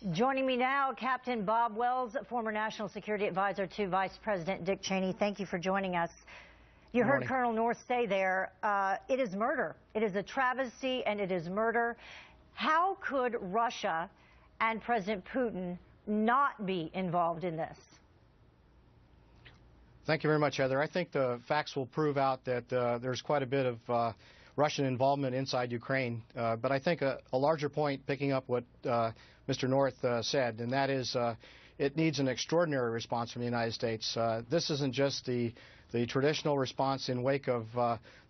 Joining me now, Captain Bob Wells, former National Security Advisor to Vice President Dick Cheney. Thank you for joining us. You heard Colonel North say there, it is murder. It is a travesty and it is murder. How could Russia and President Putin not be involved in this? Thank you very much, Heather. I think the facts will prove out that there's quite a bit of Russian involvement inside Ukraine. But I think a larger point, picking up what Mr. North said, and that is it needs an extraordinary response from the United States. This isn't just the traditional response in wake of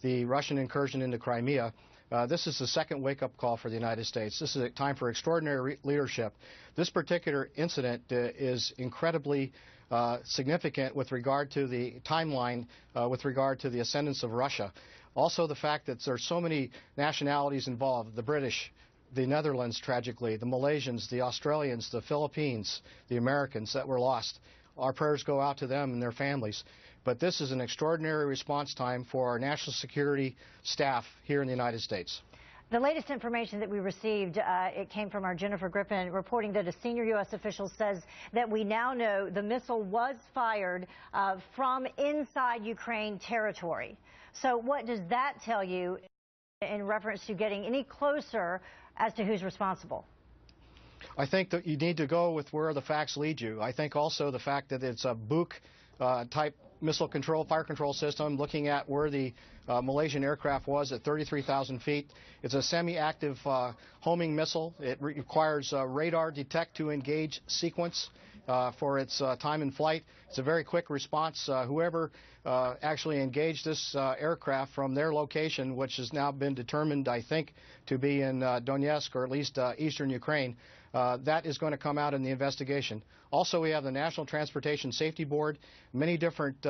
the Russian incursion into Crimea. This is the second wake-up call for the United States. This is a time for extraordinary leadership. This particular incident is incredibly significant with regard to the timeline, with regard to the ascendance of Russia. Also the fact that there are so many nationalities involved, the British, the Netherlands tragically, the Malaysians, the Australians, the Philippines, the Americans that were lost. Our prayers go out to them and their families. But this is an extraordinary response time for our national security staff here in the United States. The latest information that we received, it came from our Jennifer Griffin, reporting that a senior U.S. official says that we now know the missile was fired from inside Ukraine territory. So what does that tell you in reference to getting any closer as to who's responsible? I think that you need to go with where the facts lead you. I think also the fact that it's a Buk type missile control, fire control system, looking at where the Malaysian aircraft was at 33,000 feet. It's a semi-active homing missile. It requires radar detect to engage sequence for its time in flight. It's a very quick response. Whoever actually engaged this aircraft from their location, which has now been determined, I think, to be in Donetsk or at least eastern Ukraine, that is going to come out in the investigation. Also, we have the National Transportation Safety Board, many different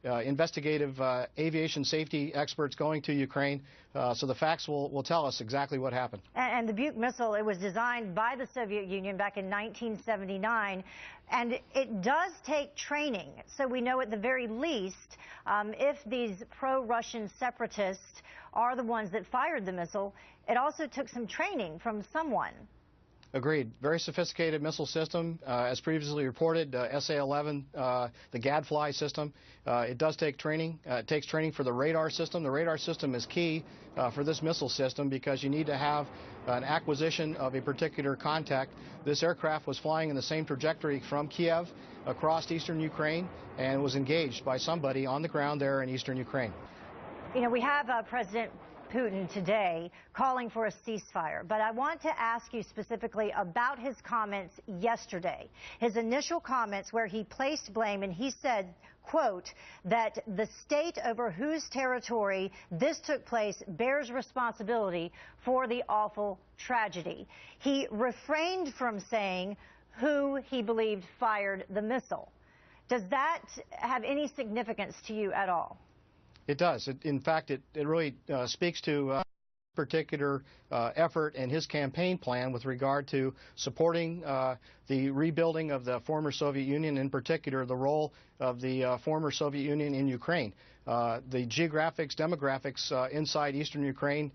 investigative aviation safety experts going to Ukraine. So the facts will tell us exactly what happened. And the Buk missile, it was designed by the Soviet Union back in 1979, and it does take training. So we know at the very least, if these pro-Russian separatists are the ones that fired the missile, it also took some training from someone. Agreed. Very sophisticated missile system, as previously reported, SA-11, the Gadfly system. It does take training. It takes training for the radar system. The radar system is key for this missile system because you need to have an acquisition of a particular contact. This aircraft was flying in the same trajectory from Kiev across eastern Ukraine and was engaged by somebody on the ground there in eastern Ukraine. You know, we have President Putin today calling for a ceasefire, but I want to ask you specifically about his comments yesterday. His initial comments where he placed blame, and he said, quote, that the state over whose territory this took place bears responsibility for the awful tragedy. He refrained from saying who he believed fired the missile. Does that have any significance to you at all? It does. In fact, it really speaks to particular effort and his campaign plan with regard to supporting the rebuilding of the former Soviet Union, in particular the role of the former Soviet Union in Ukraine. The geographics, demographics inside eastern Ukraine,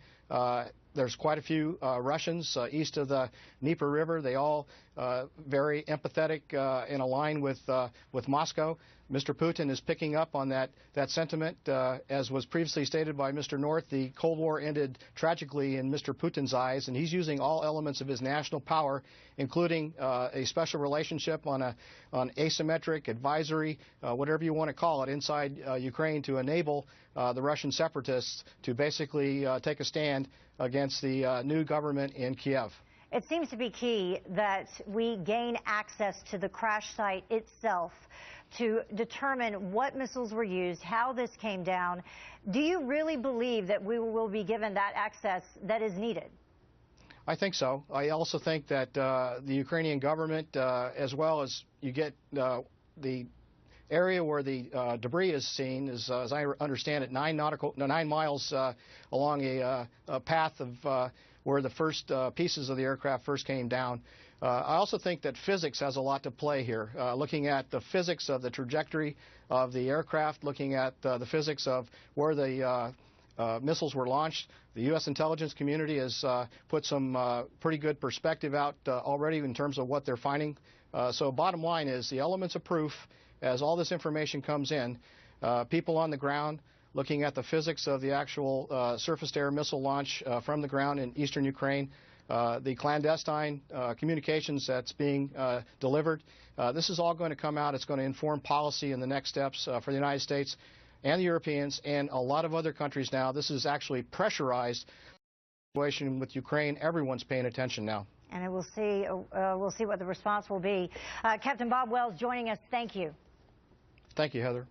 there's quite a few Russians east of the Dnieper River. They all very empathetic and aligned with Moscow. Mr. Putin is picking up on that sentiment. As was previously stated by Mr. North, the Cold War ended tragically in Mr. Putin's eyes, and he's using all elements of his national power, including a special relationship on asymmetric, advisory, whatever you want to call it, inside Ukraine to enable the Russian separatists to basically take a stand against the new government in Kiev. It seems to be key that we gain access to the crash site itself to determine what missiles were used, how this came down. Do you really believe that we will be given that access that is needed? I think so. I also think that the Ukrainian government, as well as you get the area where the debris is seen, is, as I understand it, 9 miles along a path of where the first pieces of the aircraft first came down. I also think that physics has a lot to play here, looking at the physics of the trajectory of the aircraft, looking at the physics of where the missiles were launched. The U.S. intelligence community has put some pretty good perspective out already in terms of what they're finding. So bottom line is the elements of proof, as all this information comes in, people on the ground looking at the physics of the actual surface-to-air missile launch from the ground in eastern Ukraine, the clandestine communications that's being delivered. This is all going to come out. It's going to inform policy in the next steps for the United States and the Europeans and a lot of other countries now. This is actually pressurized situation with Ukraine. Everyone's paying attention now. And we'll see what the response will be. Captain Bob Wells joining us. Thank you. Thank you, Heather.